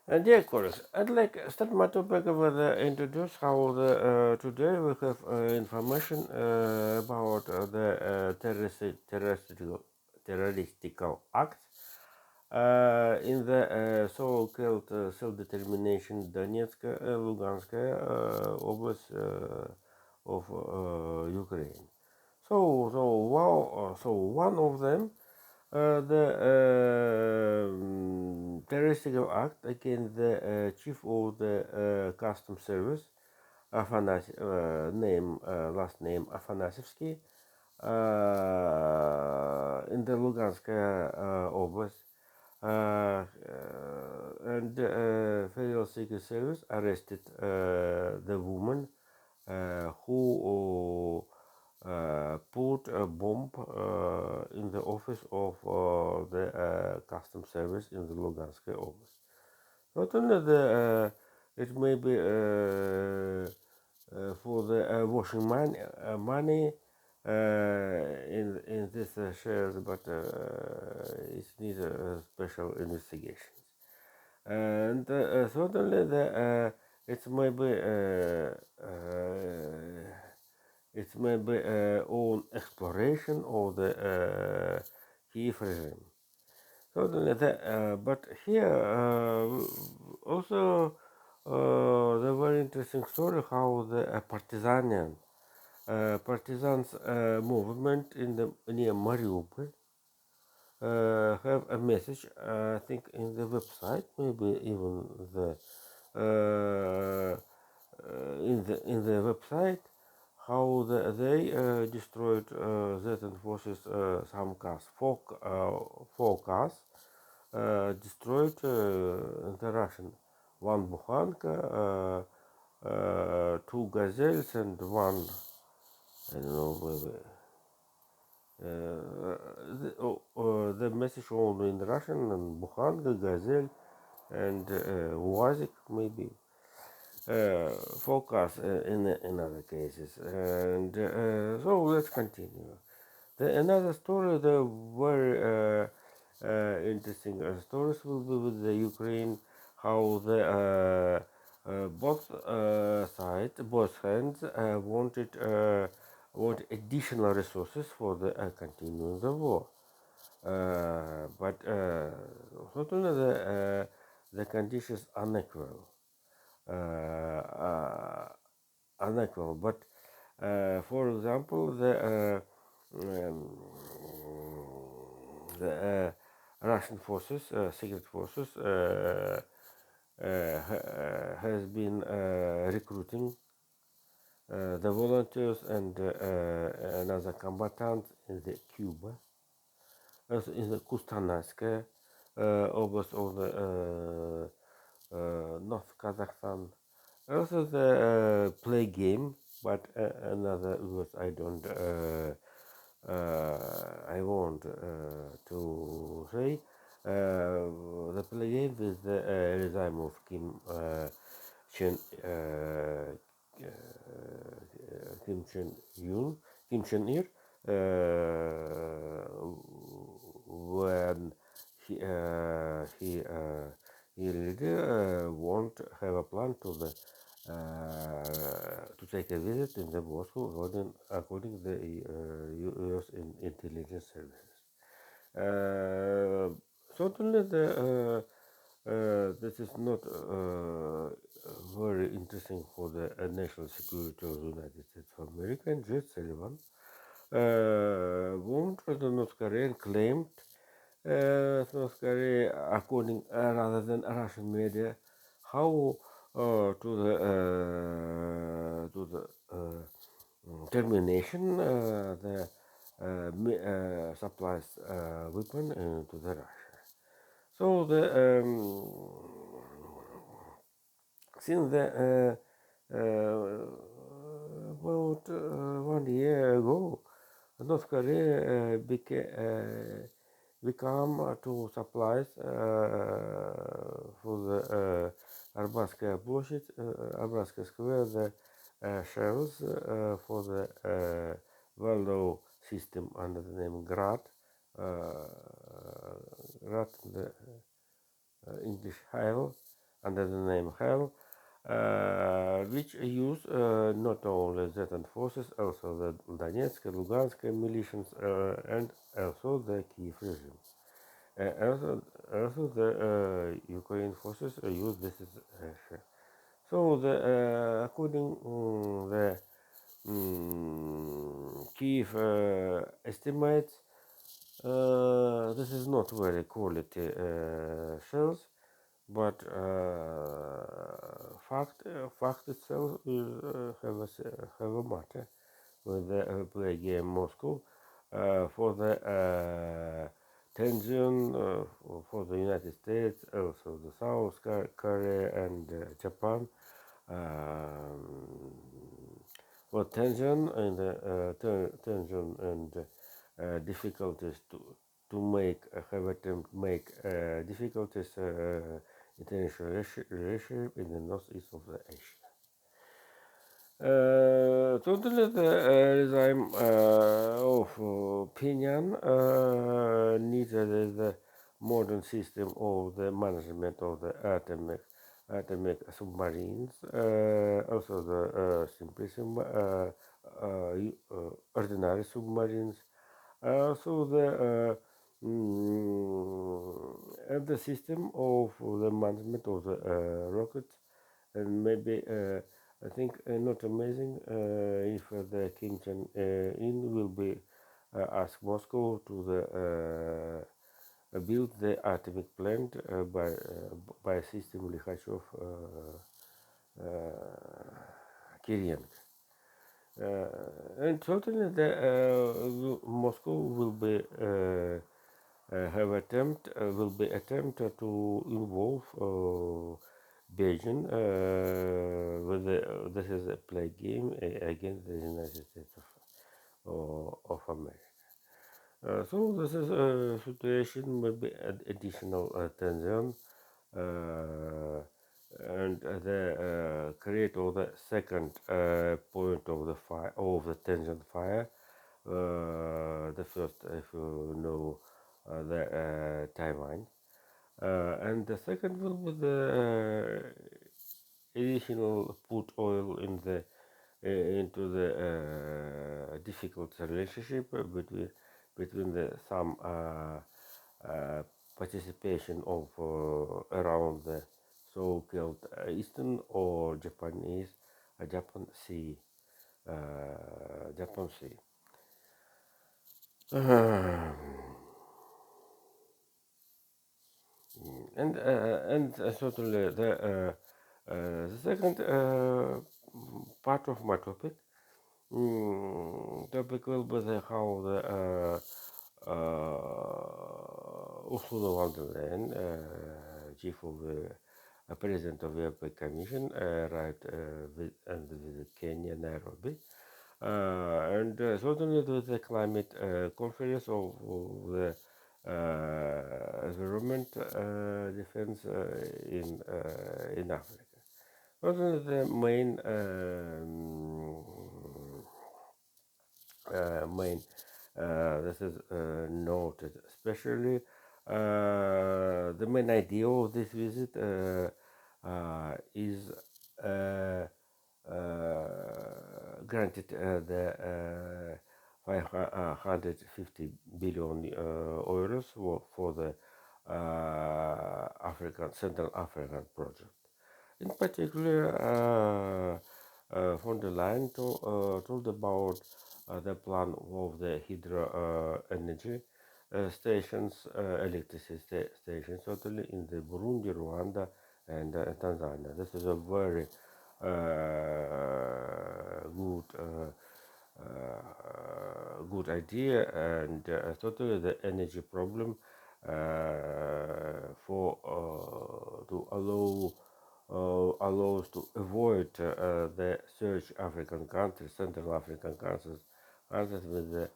Dear colleagues, I'd like to start my topic with introduce how today we have information about the terroristical acts in the so-called self-determination Donetsk, Luganskaya oblast of Ukraine. So one of them the terroristical act against the chief of the custom service, last name Afanasevsky, in the Luganskaya Oblast, and Federal Secret Service arrested the woman who put a bomb in the office of the custom service in the Lugansk Oblast. Not only it may be for the washing money in this shares, but it needs special investigations. And certainly it may be it's maybe own exploration of the Kiev regime. So but here also the very interesting story how the partisans movement in the near Mariupol have a message. I think in the website, maybe even the in the website how they destroyed Zetan forces some cars, four cars destroyed the Russian, one Bukhanka, two Gazelles, and one I don't know maybe. The message only in Russian and Bukhanka, Gazelle, and Wazik maybe. Focus in other cases. And so let's continue. Another story, the very interesting stories will be with the Ukraine, how the both sides, both hands want additional resources for the continuing the war. But certainly the conditions are unequal. Unequal. But for example, um, the Russian forces, secret forces, has been recruiting the volunteers and another combatants in the Cuba, also in the Kustanayskaya oblast of the North Kazakhstan. Also the play game, but another words I don't, I want to say. The play game with the regime of Chen, uh, Kim Chen Yun, Kim Chen Ir, when he really won't have a plan to take a visit in the Moscow according to the U.S. intelligence services. Certainly, this is not very interesting for the national security of the United States of America. And J. Sullivan warned the North Korean claimed North Korea, according rather than Russian media, how to the termination the supplies weapon to the Russia. So the since the about 1 year ago, North Korea become to supplies for the Arbatskaya площадь, Arbatskaya Square, the shells for the Valdo system under the name Grad, Grad, the English Hail, under the name HEL, which use not only Zetan forces, also the Donetsk and Lugansk militias, and also the Kiev regime. Also the Ukraine forces use this as so the according the Kiev estimates, this is not very quality shells, but fact itself is have a matter with the play game Moscow for the tension for the United States, also the South Korea and Japan. Um, for tension and tension and difficulties to make have attempt make difficulties international relationship in the northeast of the Asia. Totally the regime of Pyongyang needed the modern system of the management of the atomic submarines, also the ordinary submarines, also the and the system of the management of the rockets, and maybe I think not amazing if the Kim Jong Un will be ask Moscow to build the atomic plant by system Likhachov Kirienko. And certainly the Moscow will be have attempt will be attempt to involve Beijing with this is a play game against the United States of America. So this is a situation maybe additional tension and the create of the second point of the fire of the tension fire. The first, if you know, the Taiwan, and the second will be the additional put oil in the into the difficult relationship between the some participation of around the so-called Eastern or Japanese Japan Sea Japan Sea. And certainly the second part of my topic will be how the Ursula von der Leyen, chief of the president of the European Commission, arrived and visit Kenya, Nairobi. And certainly the climate conference of the environment defense in Africa. Certainly the main this is noted, especially the main idea of this visit is granted the 550 billion euros for the African Central African project. In particular, von der Leyen told about the plan of the hydro energy stations, electricity stations, totally in the Burundi, Rwanda, and Tanzania. This is a very good good idea, and totally the energy problem for to allows to avoid the search African countries, Central African countries with the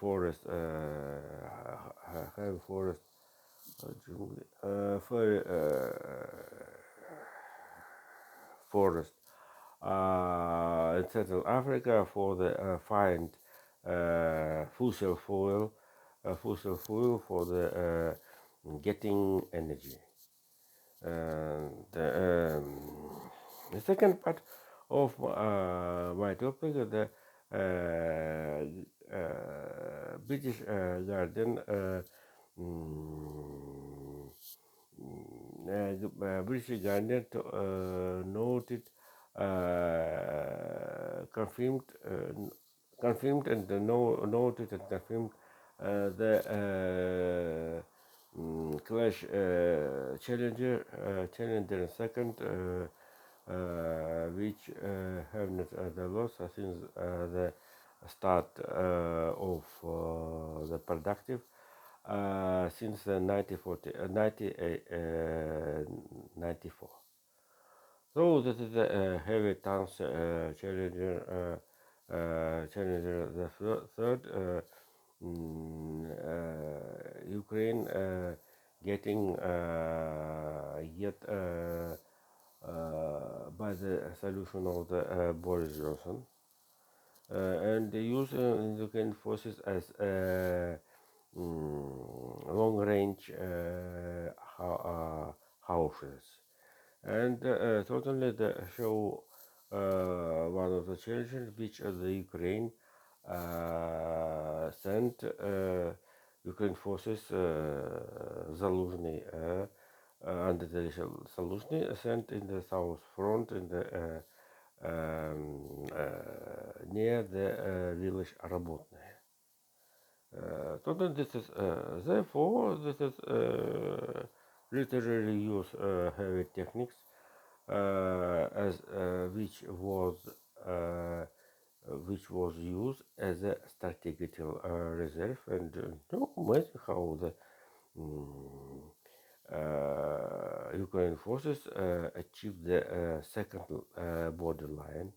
forest, have forest, for, forest in Central Africa for the find fossil fuel for the getting energy. And the second part of my topic is the British Guardian. Mm, British Guardian noted, confirmed, and noted and confirmed the Clash Challenger second, which have not the loss since the start of the productive since 1994. So this is the heavy tanks Challenger the third. Ukraine getting yet by the solution of the Boris Johnson, and they use Ukraine forces as long-range houses, and certainly the show one of the challenges which the Ukraine sent Ukraine forces Zaluzhny under the Zaluzhny sent in the south front in the near the village Rabotny. Total this is therefore this is literally use heavy techniques as which was used as a strategic reserve, and no matter how the Ukraine forces achieved the second borderline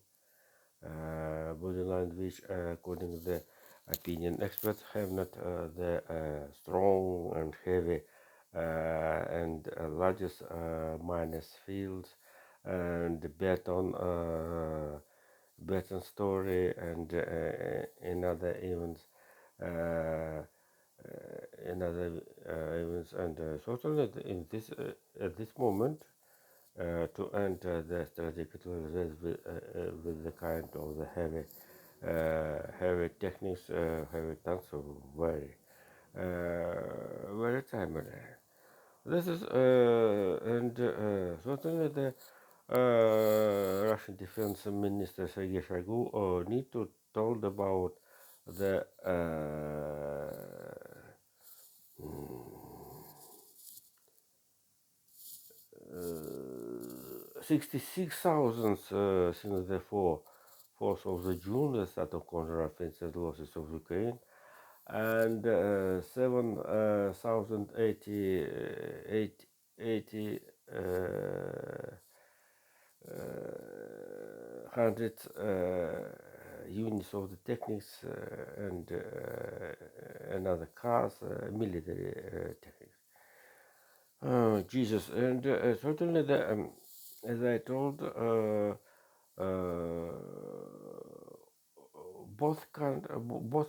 which according to the opinion experts have not the strong and heavy and largest miners fields and beton story and in other events uh, and certainly at this moment to enter the strategic reserve with the kind of the heavy techniques, heavy tanks, very very timely. This is and certainly the Russian Defense Minister Sergei Shoigu need to told about the 66,000 since the 4th of the June, the start of counter-offensive losses of Ukraine, and 7,080 hundred units of the techniques and other cars, military techniques. Jesus, and certainly as I told, both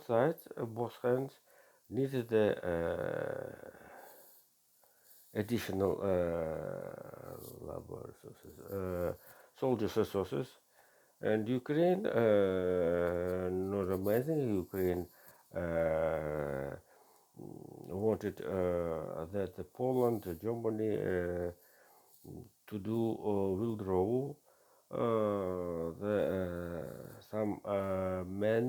sides, both hands needed the additional labor resources, soldiers resources, and Ukraine, not amazing, Ukraine wanted that Poland, Germany to do withdrawal. Some men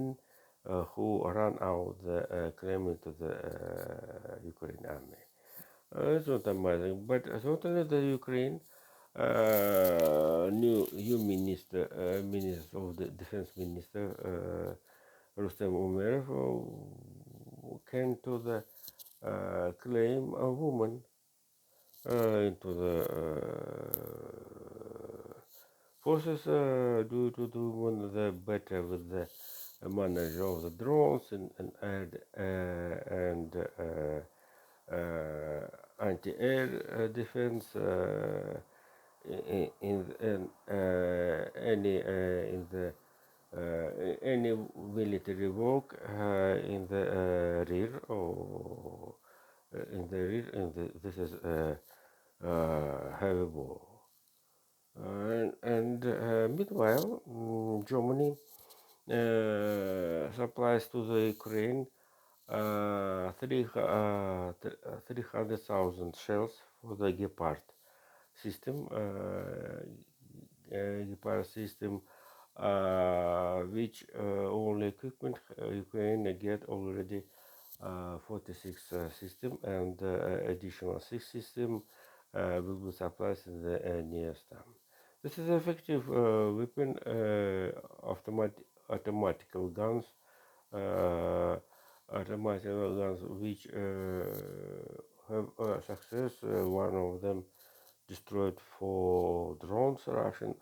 who ran out the Kremlin to the Ukraine army. It's not amazing, but certainly the Ukraine new minister of the defense minister Rustem Umerov came to the claim a woman into the forces due to do one of the better with the manager of the drones and anti-air defense in any in the any military work in the rear or in the rear. This is heavy war. And meanwhile, Germany supplies to the Ukraine 300,000 shells for the Gepard system. Gepard system, which only equipment Ukraine get already 46 system, and additional 6 system will be supplied in the near term. This is effective weapon, automatical guns, uh, automatical guns which have success. One of them destroyed 4 drones, Russian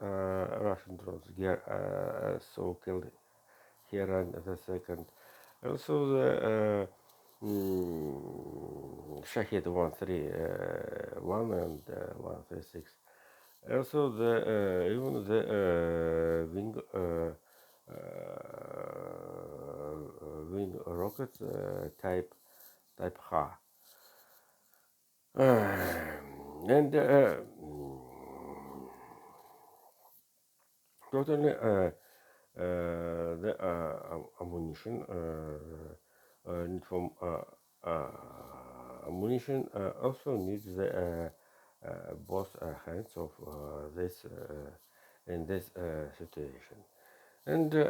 drones, so killed here, and the second. Also the Shahid 131 and 136. Also the even the wing rockets type H. And totally the ammunition need from ammunition also needs the both hands of this in this situation. And the,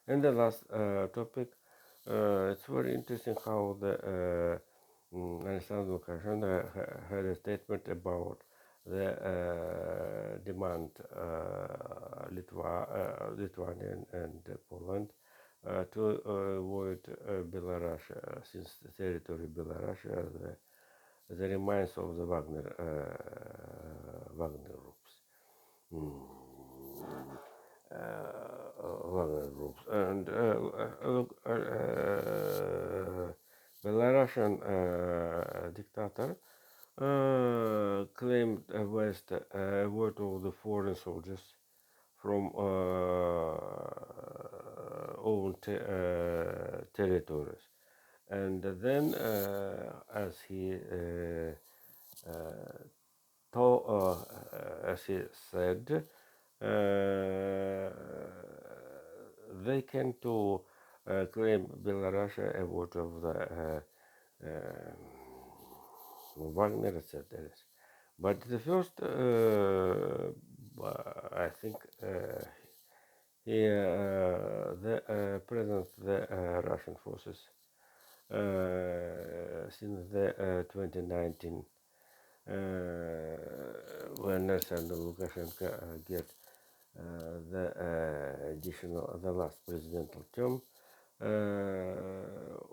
and the last topic, it's very interesting how the Alexander Lukashenko had a statement about the demand Lithuanian and Poland to avoid Belarus, since the territory Belarus the remains of the Wagner groups. Wagner groups, and Belarusian dictator claimed West word of the foreign soldiers from own territories, and then as he as he said, they came to claim Belarus a vote of the Wagner, etc. But the first, I think, the presence the Russian forces since the 2019, when Alexander Lukashenko get the last presidential term,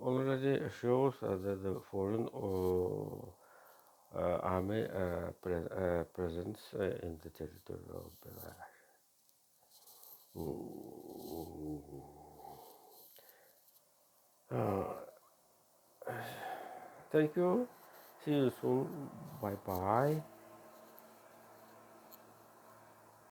already shows that the foreign army presence in the territory of Belarus. Thank you. See you soon. Bye bye.